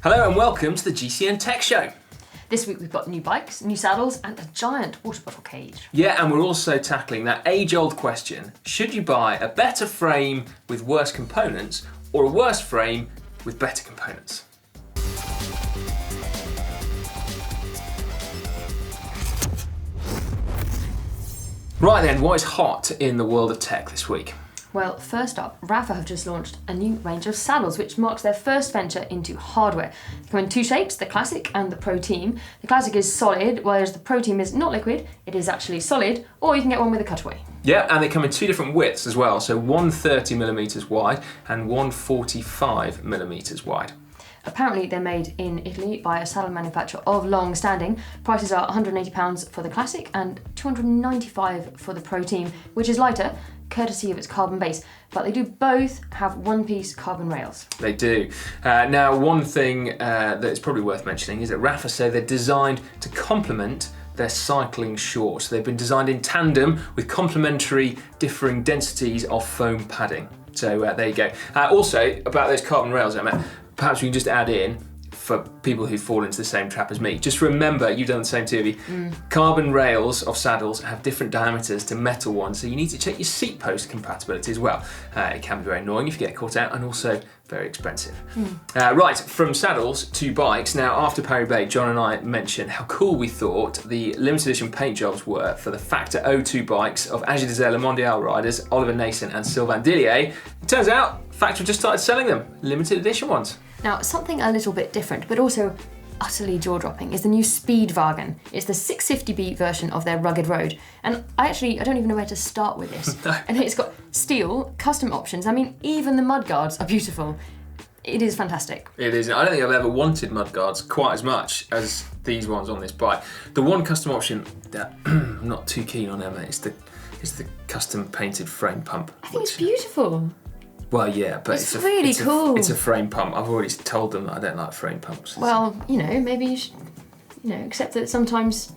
Hello and welcome to the GCN Tech Show. This week we've got new bikes, new saddles and a giant water bottle cage. Yeah, and we're also tackling that age-old question, should you buy a better frame with worse components or a worse frame with better components? Right then, what is hot in the world of tech this week? Well, first up, Rapha have just launched a new range of saddles, which marks their first venture into hardware. They come in two shapes, the Classic and the Pro Team. The Classic is solid, whereas the Pro Team is not liquid, it is actually solid, or you can get one with a cutaway. Yeah, and they come in two different widths as well, so one 30mm wide and one 45mm wide. Apparently they're made in Italy by a saddle manufacturer of long standing. Prices are £180 for the Classic and £295 for the Pro Team, which is lighter, courtesy of its carbon base, but they do both have one-piece carbon rails. They do. Now, one thing that is probably worth mentioning is that Rapha say they're designed to complement their cycling shorts. They've been designed in tandem with complementary differing densities of foam padding. So there you go. Also, about those carbon rails, Emma, perhaps we can just add in, for people who fall into the same trap as me, just remember, you've done the same too, carbon rails of saddles have different diameters to metal ones, so you need to check your seat post compatibility as well. It can be very annoying if you get caught out, and also very expensive. Right, from saddles to bikes. Now, after Paris-Bay, John and I mentioned how cool we thought the limited edition paint jobs were for the Factor 02 bikes of Agi Dessert Le Mondial riders Oliver Nason and Sylvain Dillier. It turns out Factor just started selling them, limited edition ones. Now, something a little bit different, but also utterly jaw-dropping, is the new Speedvagen. It's the 650B version of their rugged road. And I don't even know where to start with this. And it's got steel, custom options. I mean, even the mudguards are beautiful. It is fantastic. It is. I don't think I've ever wanted mudguards quite as much as these ones on this bike. The one custom option that I'm not too keen on, Emma, is the custom painted frame pump. I think it's beautiful. Well, yeah, but it's really cool. It's a frame pump. I've already told them that I don't like frame pumps. Well, maybe you should, accept that sometimes,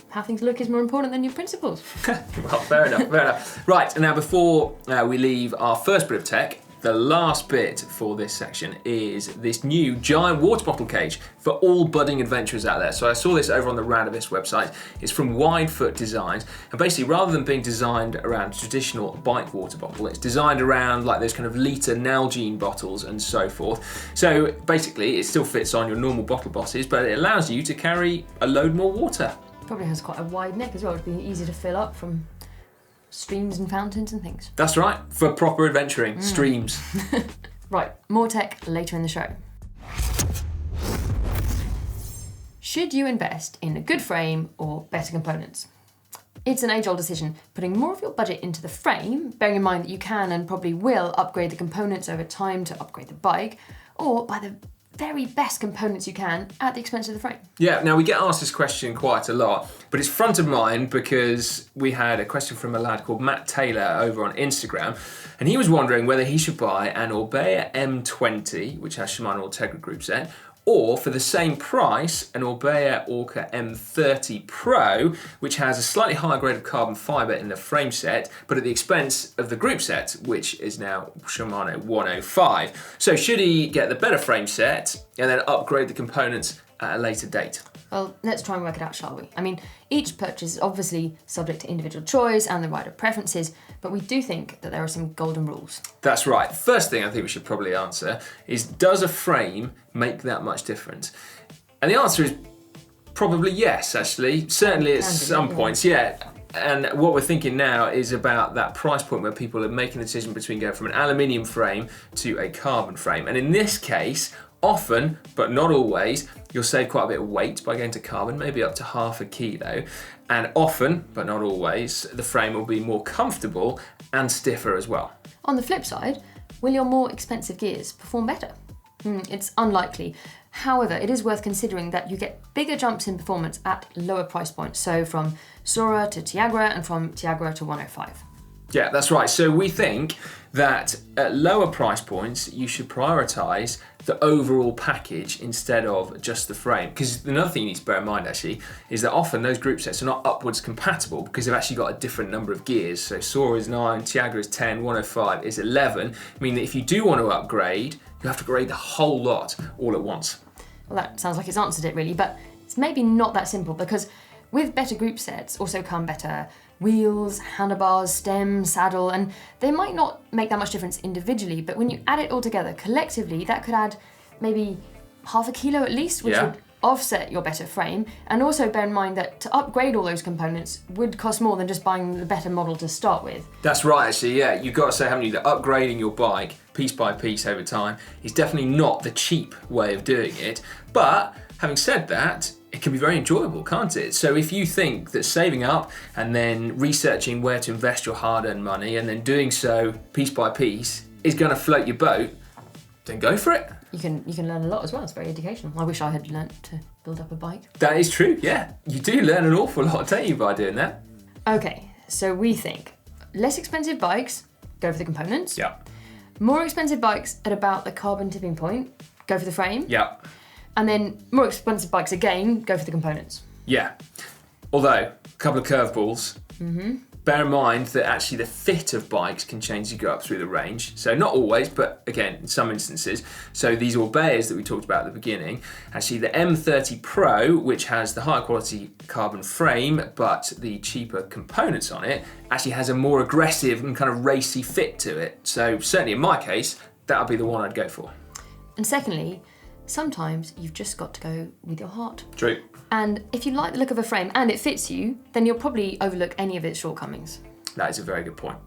how things look is more important than your principles. Well, fair enough. Right, now before we leave our first bit of tech, the last bit for this section is this new giant water bottle cage for all budding adventurers out there. So I saw this over on the Radavis website. It's from Widefoot Designs, and basically rather than being designed around a traditional bike water bottle, it's designed around like those kind of litre Nalgene bottles and so forth. So basically it still fits on your normal bottle bosses, but it allows you to carry a load more water. Probably has quite a wide neck as well. It'd be easy to fill up from streams and fountains and things. That's right, for proper adventuring, streams. Right, more tech later in the show. Should you invest in a good frame or better components? It's an age-old decision, putting more of your budget into the frame, bearing in mind that you can and probably will upgrade the components over time to upgrade the bike, or buy the very best components you can at the expense of the frame. Yeah, now we get asked this question quite a lot, but it's front of mind because we had a question from a lad called Matt Taylor over on Instagram, and he was wondering whether he should buy an Orbea M20, which has Shimano Ultegra group set, or for the same price, an Orbea Orca M30 Pro, which has a slightly higher grade of carbon fibre in the frame set, but at the expense of the group set, which is now Shimano 105. So should he get the better frame set and then upgrade the components at a later date? Well, let's try and work it out, shall we? I mean, each purchase is obviously subject to individual choice and the rider preferences, but we do think that there are some golden rules. That's right. The first thing I think we should probably answer is, does a frame make that much difference? And the answer is probably yes, actually. Certainly at some points, yeah. And what we're thinking now is about that price point where people are making the decision between going from an aluminium frame to a carbon frame. And in this case, often, but not always, you'll save quite a bit of weight by going to carbon, maybe up to ½ kilo. And often, but not always, the frame will be more comfortable and stiffer as well. On the flip side, will your more expensive gears perform better? It's unlikely. However, it is worth considering that you get bigger jumps in performance at lower price points, so from Sora to Tiagra and from Tiagra to 105. Yeah, that's right. So we think that at lower price points, you should prioritise the overall package instead of just the frame. Because another thing you need to bear in mind actually is that often those group sets are not upwards compatible because they've actually got a different number of gears. So Sora is 9, Tiagra is 10, 105 is 11, meaning that if you do want to upgrade, you have to grade the whole lot all at once. Well, that sounds like it's answered it really, but it's maybe not that simple because with better group sets also come better wheels, handlebars, stem, saddle, and they might not make that much difference individually, but when you add it all together collectively, that could add maybe half a kilo at least, which would offset your better frame. And also bear in mind that to upgrade all those components would cost more than just buying the better model to start with. That's right, actually, yeah. You've got to say, haven't you, that upgrading your bike piece by piece over time is definitely not the cheap way of doing it. But having said that, it can be very enjoyable, can't it? So if you think that saving up and then researching where to invest your hard-earned money and then doing so piece by piece is going to float your boat, then go for it. You can learn a lot as well. It's very educational. I wish I had learnt to build up a bike. That is true, yeah. You do learn an awful lot, don't you, by doing that? Okay, so we think less expensive bikes, go for the components. Yeah. More expensive bikes at about the carbon tipping point, go for the frame. Yeah. And then more expensive bikes again, go for the components. Yeah. Although, a couple of curveballs. Bear in mind that actually the fit of bikes can change as you go up through the range. So not always, but again, in some instances. So these Orbeyas that we talked about at the beginning, actually the M30 Pro, which has the higher quality carbon frame, but the cheaper components on it, actually has a more aggressive and kind of racy fit to it. So certainly in my case, that'll be the one I'd go for. And secondly, sometimes you've just got to go with your heart. True. And if you like the look of a frame and it fits you, then you'll probably overlook any of its shortcomings. That is a very good point.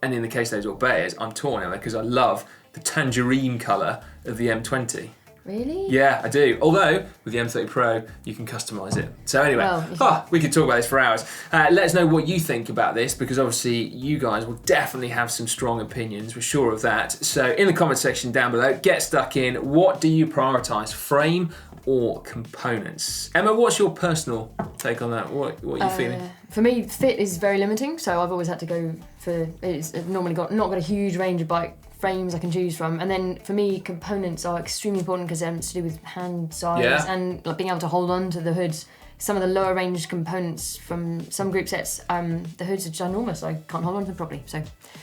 And in the case of those Orbeyas, I'm torn on it because I love the tangerine colour of the M20. Really? Yeah, I do. Although, with the M30 Pro, you can customise it. So anyway, we could talk about this for hours. Let us know what you think about this, because obviously you guys will definitely have some strong opinions, we're sure of that. So in the comment section down below, get stuck in. What do you prioritise, frame or components? Emma, what's your personal take on that? What are you feeling? For me, fit is very limiting, so I've always had to go for, it's normally not got a huge range of bike frames I can choose from, and then for me components are extremely important because it's to do with hand size and like being able to hold on to the hoods. Some of the lower range components from some group sets, the hoods are ginormous, so I can't hold on to them properly. So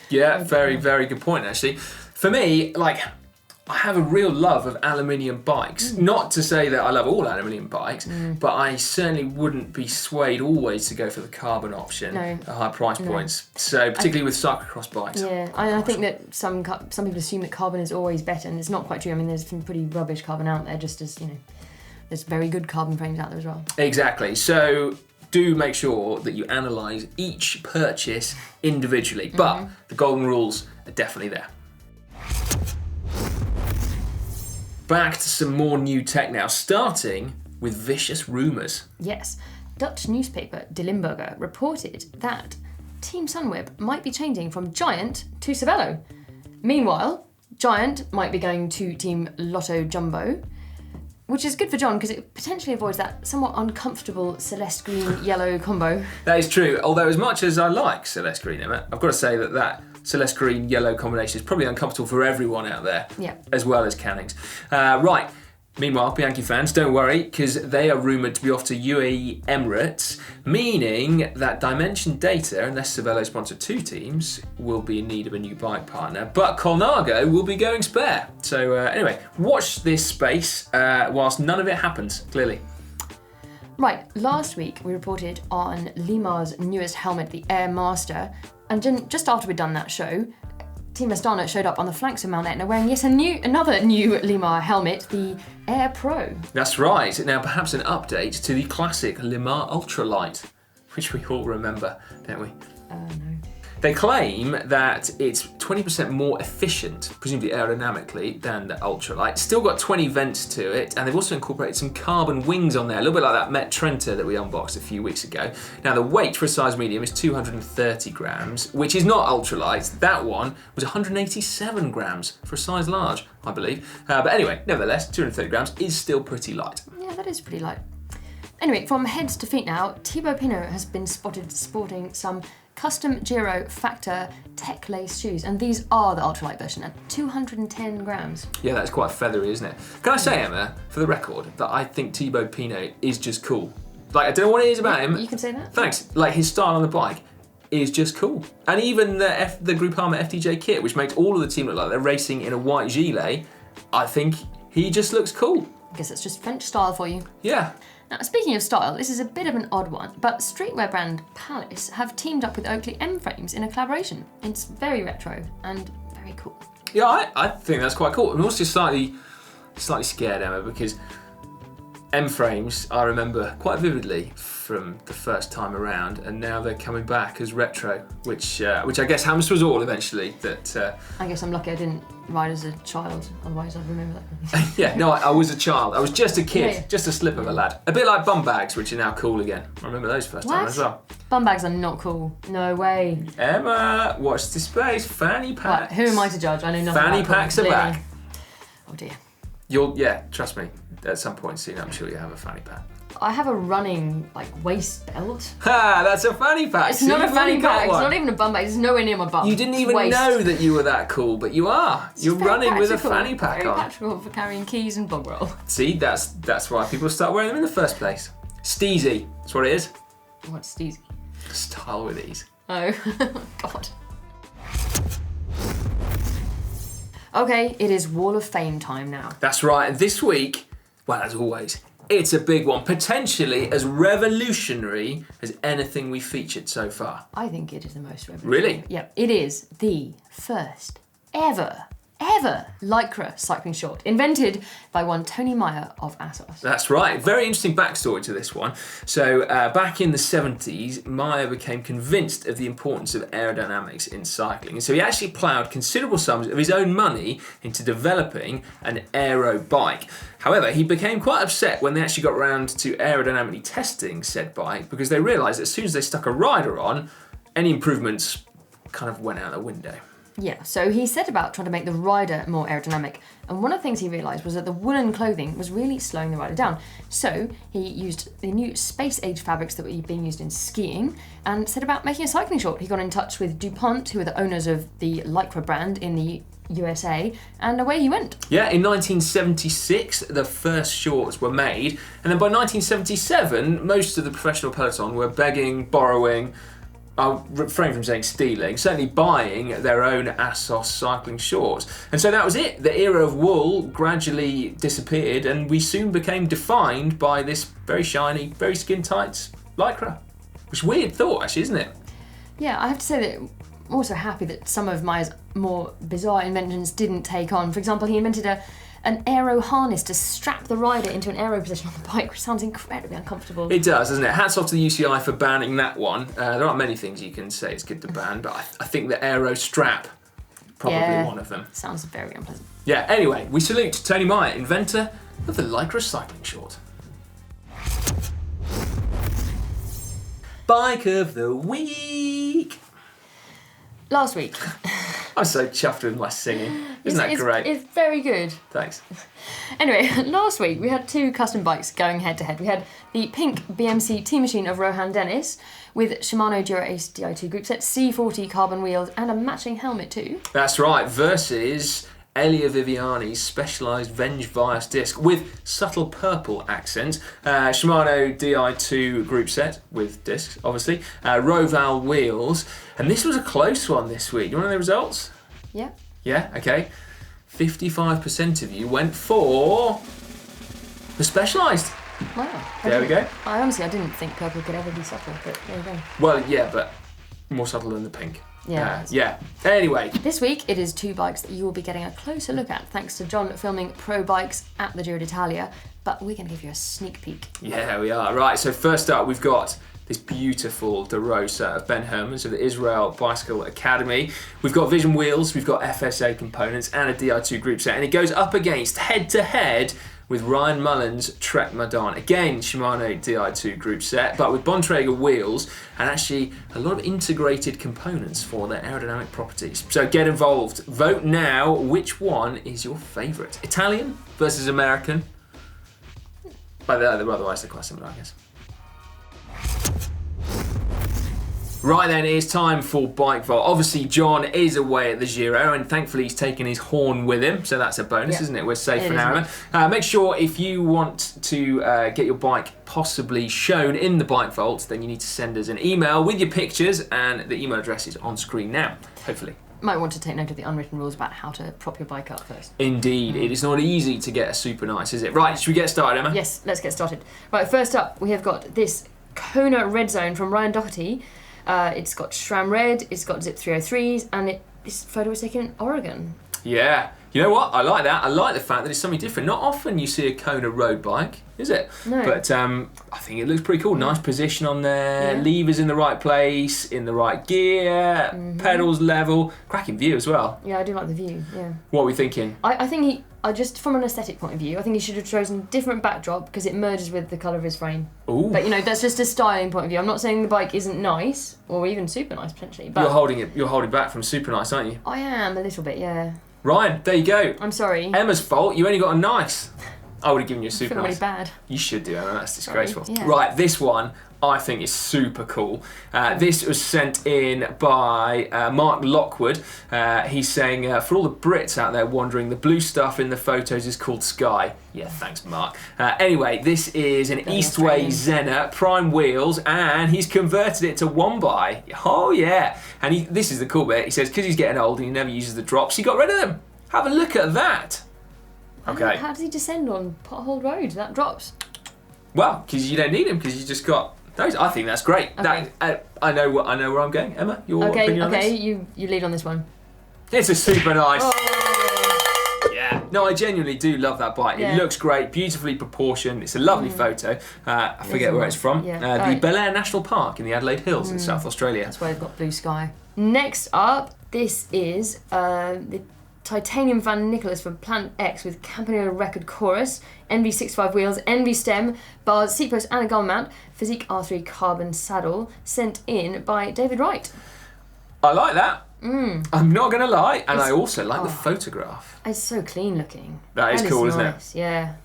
yeah, very good point actually. For me, like, I have a real love of aluminium bikes. Not to say that I love all aluminium bikes, but I certainly wouldn't be swayed always to go for the carbon option at high price points. So particularly with cyclocross bikes. Yeah, I think that some people assume that carbon is always better, and it's not quite true. I mean, there's some pretty rubbish carbon out there, just as, you know, there's very good carbon frames out there as well. Exactly. So do make sure that you analyse each purchase individually, but the golden rules are definitely there. Back to some more new tech now, starting with vicious rumours. Yes. Dutch newspaper De Limburger reported that Team Sunweb might be changing from Giant to Cervelo. Meanwhile, Giant might be going to Team Lotto Jumbo, which is good for John because it potentially avoids that somewhat uncomfortable Celeste green yellow combo. That is true, although as much as I like Celeste green, Emma, I've got to say that Celeste green yellow combination is probably uncomfortable for everyone out there, as well as Canning's. Right, meanwhile, Bianchi fans, don't worry, because they are rumoured to be off to UAE Emirates, meaning that Dimension Data, unless Cervelo sponsor two teams, will be in need of a new bike partner, but Colnago will be going spare. So anyway, watch this space whilst none of it happens, clearly. Right, last week we reported on Limar's newest helmet, the Air Master, and just after we'd done that show, Team Astana showed up on the flanks of Mount Etna wearing yet another new Limar helmet, the Air Pro. That's right. Now perhaps an update to the classic Limar Ultralight, which we all remember, don't we? No. They claim that it's 20% more efficient, presumably aerodynamically, than the Ultralight. Still got 20 vents to it, and they've also incorporated some carbon wings on there, a little bit like that Met Trenta that we unboxed a few weeks ago. Now the weight for a size medium is 230 grams, which is not ultralight. That one was 187 grams for a size large, I believe. But anyway, nevertheless, 230 grams is still pretty light. Yeah, that is pretty light. Anyway, from heads to feet now, Thibaut Pinot has been spotted sporting some custom Giro Factor Tech Lace shoes, and these are the ultralight version at 210 grams. Yeah, that's quite feathery, isn't it? Can I say, Emma, for the record, that I think Thibaut Pinot is just cool. Like, I don't know what it is about him. You can say that. Thanks. Like, his style on the bike is just cool. And even the Groupama FDJ kit, which makes all of the team look like they're racing in a white gilet, I think he just looks cool. I guess that's just French style for you. Yeah. Now, speaking of style, this is a bit of an odd one, but streetwear brand Palace have teamed up with Oakley M-frames in a collaboration. It's very retro and very cool. Yeah, I think that's quite cool. I'm also slightly scared, Emma, because M-frames I remember quite vividly from the first time around, and now they're coming back as retro, which I guess happens to us all eventually. That I guess I'm lucky I didn't ride as a child, otherwise I'd remember that. yeah, no, I was a child. I was just a kid, Yeah. just a slip of a lad. A bit like bum bags, which are now cool again. I remember those first time as well. Bum bags are not cool. No way. Emma, watch this space. Fanny packs. Right, who am I to judge? I know nothing Fanny about them, packs are clearly. back. Oh dear. Trust me. At some point soon, I'm sure you have a fanny pack. I have a running waist belt. Ha! That's a fanny pack. It's See, not a you've fanny already got pack. It's one. not even a bum bag. It's nowhere near my bum. You didn't It's even waist. know that you were that cool, but you are. You're Very running with a practical, fanny pack very on. practical for carrying keys and bog roll. See, that's why people start wearing them in the first place. Steezy. That's what it is. What's easy? Style with ease. Oh, God. Okay, it is Wall of Fame time now. That's right. And this week, well, as always, it's a big one. Potentially as revolutionary as anything we featured so far. I think it is the most revolutionary. Really? Yep, it is the first ever Lycra cycling short, invented by one Tony Meyer of Assos. That's right. Very interesting backstory to this one. So back in the 70s, Meyer became convinced of the importance of aerodynamics in cycling. And so he actually ploughed considerable sums of his own money into developing an aero bike. However, he became quite upset when they actually got around to aerodynamically testing said bike, because they realised that as soon as they stuck a rider on, any improvements kind of went out the window. Yeah, so he set about trying to make the rider more aerodynamic, and one of the things he realised was that the woolen clothing was really slowing the rider down. So he used the new space-age fabrics that were being used in skiing and set about making a cycling short. He got in touch with DuPont, who are the owners of the Lycra brand in the USA, and away he went. Yeah, in 1976, the first shorts were made, and then by 1977, most of the professional peloton were begging, borrowing, I'll refrain from saying stealing, certainly buying their own Assos cycling shorts. And so that was it. The era of wool gradually disappeared, and we soon became defined by this very shiny, very skin-tight Lycra. Which is a weird thought, actually, isn't it? Yeah, I have to say that I'm also happy that some of Meyer's more bizarre inventions didn't take on. For example, he invented an aero harness to strap the rider into an aero position on the bike, which sounds incredibly uncomfortable. It does, doesn't it? Hats off to the UCI for banning that one. There aren't many things you can say it's good to ban, but I think the aero strap, probably one of them. Sounds very unpleasant. Yeah, anyway, we salute Tony Meyer, inventor of the Lycra cycling short. Bike of the week. Last week. I'm so chuffed with my singing. Isn't that great? It's very good. Thanks. Anyway, last week we had two custom bikes going head to head. We had the pink BMC T-Machine of Rohan Dennis with Shimano Dura Ace Di2 group set, C40 carbon wheels and a matching helmet too. That's right, versus Elia Viviani's specialised Venge Vias disc with subtle purple accent. Shimano Di2 group set with discs, obviously. Roval wheels. And this was a close one this week. You want to know the results? Yeah. Yeah, okay. 55% of you went for the Specialised. Wow. There we go. I honestly didn't think purple could ever be subtle, but there you go. Well, yeah, but more subtle than the pink. Yeah. Yeah. Anyway. This week it is two bikes that you will be getting a closer look at thanks to John filming pro bikes at the Giro d'Italia, but we're going to give you a sneak peek. Yeah, we are. Right, so first up we've got this beautiful De Rosa of Ben Hermans of the Israel Bicycle Academy. We've got Vision wheels, we've got FSA components and a Di2 group set, and it goes up against head-to-head with Ryan Mullen's Trek Madon. Again, Shimano Di2 group set, but with Bontrager wheels and actually a lot of integrated components for their aerodynamic properties. So get involved. Vote now. Which one is your favourite? Italian versus American? But otherwise they're quite similar, I guess. Right then, it is time for Bike Vault. Obviously, John is away at the Giro, and thankfully he's taken his horn with him, so that's a bonus, isn't it? We're safe for now. Make sure if you want to get your bike possibly shown in the Bike Vault, then you need to send us an email with your pictures, and the email address is on screen now, hopefully. might want to take note of the unwritten rules about how to prop your bike up first. Indeed, it is not easy to get a super nice, is it? Right, should we get started, Emma? Yes, let's get started. Right, first up, we have got this Kona Red Zone from Ryan Doherty. It's got SRAM Red, it's got Zip 303s, and this photo was taken in Oregon. Yeah. You know what? I like that. I like the fact that it's something different. Not often you see a Kona road bike, is it? No. But I think it looks pretty cool. Nice position on there. Yeah. Levers in the right place, in the right gear, pedals level. Cracking view as well. Yeah, I do like the view, yeah. What are we thinking? I think just from an aesthetic point of view, I think he should have chosen a different backdrop because it merges with the colour of his frame. Ooh. But, that's just a styling point of view. I'm not saying the bike isn't nice, or even super nice, potentially. But You're holding back from super nice, aren't you? I am, a little bit, yeah. Ryan, there you go. I'm sorry. Emma's fault. You only got a nice. I would have given you a I super feel nice. really bad. You should do, Emma. That's disgraceful. Sorry, yeah. Right, this one I think is super cool. This was sent in by Mark Lockwood. He's saying, for all the Brits out there wondering, the blue stuff in the photos is called Sky. Yeah, thanks, Mark. Anyway, this is an Eastway Zenna prime wheels, and he's converted it to one by. Oh yeah, and this is the cool bit. He says because he's getting old and he never uses the drops, he got rid of them. Have a look at that. Okay. How does he descend on potholed road? That drops. Well, because you don't need them because you just got those. I think that's great. Okay. I know where I'm going. Emma, your opinion on this? Okay, you lead on this one. It's a super nice. Oh. Yeah. No, I genuinely do love that bike. Yeah. It looks great, beautifully proportioned. It's a lovely photo. I forget where it's from. Yeah. The Bel Air National Park in the Adelaide Hills in South Australia. That's why they've got blue sky. Next up, this is the Titanium Van Nicholas from Planet X with Campanile record chorus, NV65 wheels, NV stem, bars, seat post and a gull mount, Physique R3 carbon saddle, sent in by David Wright. I like that. I'm not going to lie, and I also like the photograph. It's so clean looking. That is cool, isn't it? Nice, yeah.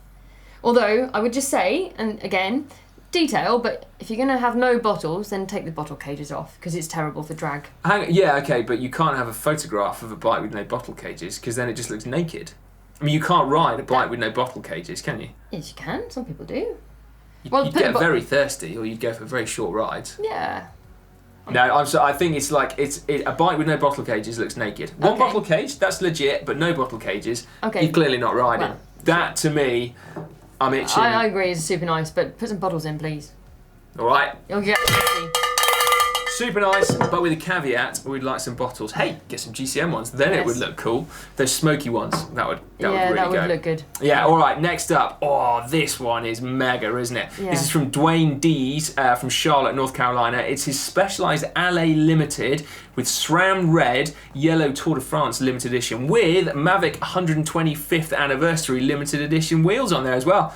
Although, I would just say, and again, detail, but if you're going to have no bottles, then take the bottle cages off, because it's terrible for drag. Yeah, okay, but you can't have a photograph of a bike with no bottle cages, because then it just looks naked. I mean, you can't ride a bike with no bottle cages, can you? Yes, you can. Some people do. You'd get very thirsty, or you'd go for very short rides. Yeah. No, I think it's like a bike with no bottle cages looks naked. One Okay. bottle cage, that's legit, but no bottle cages, Okay. you're clearly not riding. Well, that to me, I'm itching. I agree, it's super nice, but put some bottles in, please. All right, You'll get thirsty. super nice, but with a caveat, we'd like some bottles. Hey, get some GCN ones, then it would look cool. Those smoky ones, that would really that would go. look good. Yeah, all right, next up. Oh, this one is mega, isn't it? Yeah. This is from Dwayne Dees from Charlotte, North Carolina. It's his Specialized Alley Limited with SRAM Red Yellow Tour de France Limited Edition with Mavic 125th Anniversary Limited Edition wheels on there as well.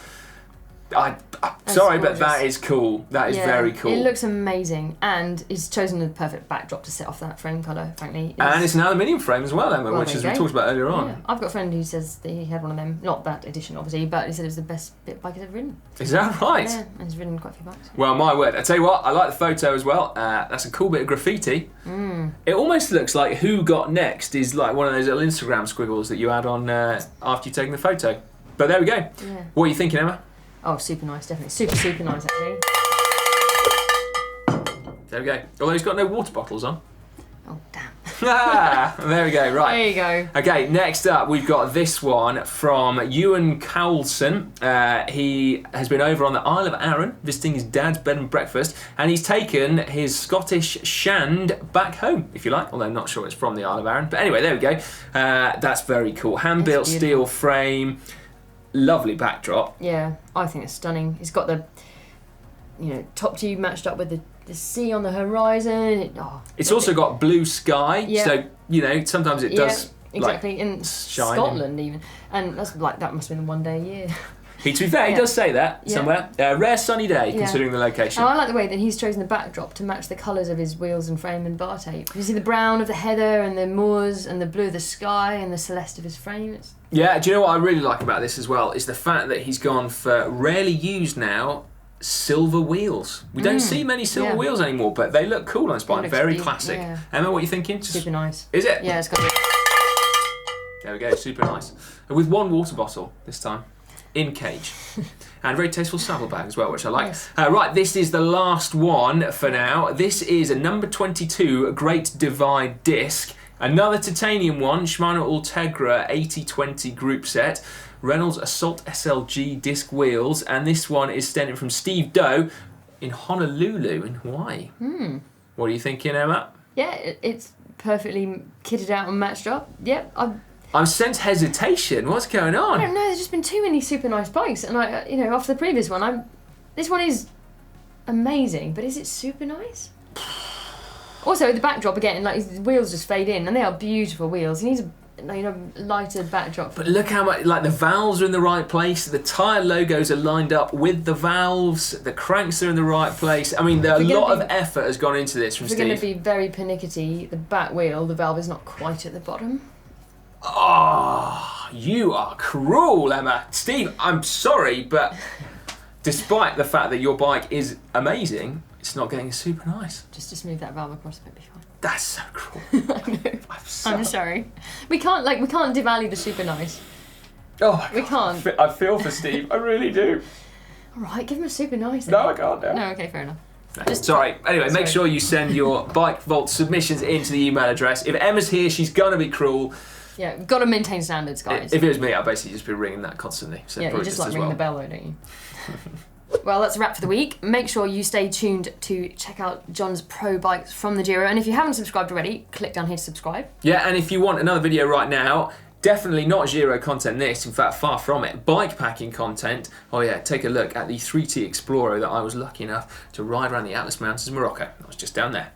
Sorry, but that is cool. That is very cool. It looks amazing, and he's chosen the perfect backdrop to set off that frame colour, frankly. And it's an aluminium frame as well, Emma, Well, which there as you we go. talked about earlier on. Yeah. I've got a friend who says that he had one of them, not that edition obviously, but he said it was the best bike he's ever ridden. Is that right? Yeah, and he's ridden quite a few bikes. Well, my word. I tell you what, I like the photo as well. That's a cool bit of graffiti. It almost looks like Who Got Next is like one of those little Instagram squiggles that you add on after you've taken the photo. But there we go. Yeah. What are you thinking, Emma? Oh, super nice, definitely. Super nice, actually. There we go. Although he's got no water bottles on. Oh, damn. There we go, right. There you go. Okay, next up we've got this one from Ewan Cowlson. He has been over on the Isle of Arran visiting his dad's bed and breakfast, and he's taken his Scottish Shand back home, if you like, although I'm not sure it's from the Isle of Arran. But anyway, there we go. That's very cool. Hand-built steel frame, lovely backdrop. Yeah, I think it's stunning. It's got the, top tube matched up with the sea on the horizon. It's also got blue sky, Yeah. so sometimes it does. Exactly, in shine Scotland even, and that must have been one day a year. To be fair, he does say that Yeah. somewhere. Rare sunny day, considering the location. And I like the way that he's chosen the backdrop to match the colours of his wheels and frame and bar tape. You see the brown of the heather and the moors and the blue of the sky and the celeste of his frame. Yeah, do you know what I really like about this as well? Is the fact that he's gone for rarely used now silver wheels. We don't see many silver wheels anymore, but they look cool on this bike. Very classic. Yeah. Emma, what are you thinking? Super nice. Is it? Yeah, it's got. There we go, super nice. With one water bottle this time, in cage. And a very tasteful saddlebag as well, which I like. Yes. Right, this is the last one for now. This is a number 22 Great Divide disc. Another titanium one, Shimano Ultegra 8020 group set. Reynolds Assault SLG disc wheels, and this one is stemming from Steve Doe in Honolulu in Hawaii. What are you thinking, Emma? Yeah, it's perfectly kitted out and matched up. Yep, I sense hesitation. What's going on? I don't know. There's just been too many super nice bikes, and after the previous one, this one is amazing, but is it super nice? Also, the backdrop again, like his wheels just fade in, and they are beautiful wheels. He needs a lighter backdrop. But look how much, like the valves are in the right place, the tyre logos are lined up with the valves, the cranks are in the right place. I mean, a lot of effort has gone into this from Steve. If we're going to be very pernickety, the back wheel, the valve is not quite at the bottom. Oh, you are cruel, Emma. Steve, I'm sorry, but despite the fact that your bike is amazing, it's not getting super nice. Just move that valve across a bit, be fine. That's so cruel. I know. I'm sorry. We can't devalue the super nice. Oh my God. We can't. I feel for Steve. I really do. All right, give him a super nice. No, I can't. No, okay, fair enough. No. Sorry. Anyway, make sure you send your Bike Vault submissions into the email address. If Emma's here, she's gonna be cruel. Yeah, we've got to maintain standards, guys. If it was me, I'd basically just be ringing that constantly. So yeah, you just like ringing the bell, though, don't you? Well, that's a wrap for the week. Make sure you stay tuned to check out John's pro bikes from the Giro. And if you haven't subscribed already, click down here to subscribe. Yeah, and if you want another video right now, definitely not Giro content this, in fact, far from it. Bike packing content. Oh yeah, take a look at the 3T Explorer that I was lucky enough to ride around the Atlas Mountains of Morocco. I was just down there.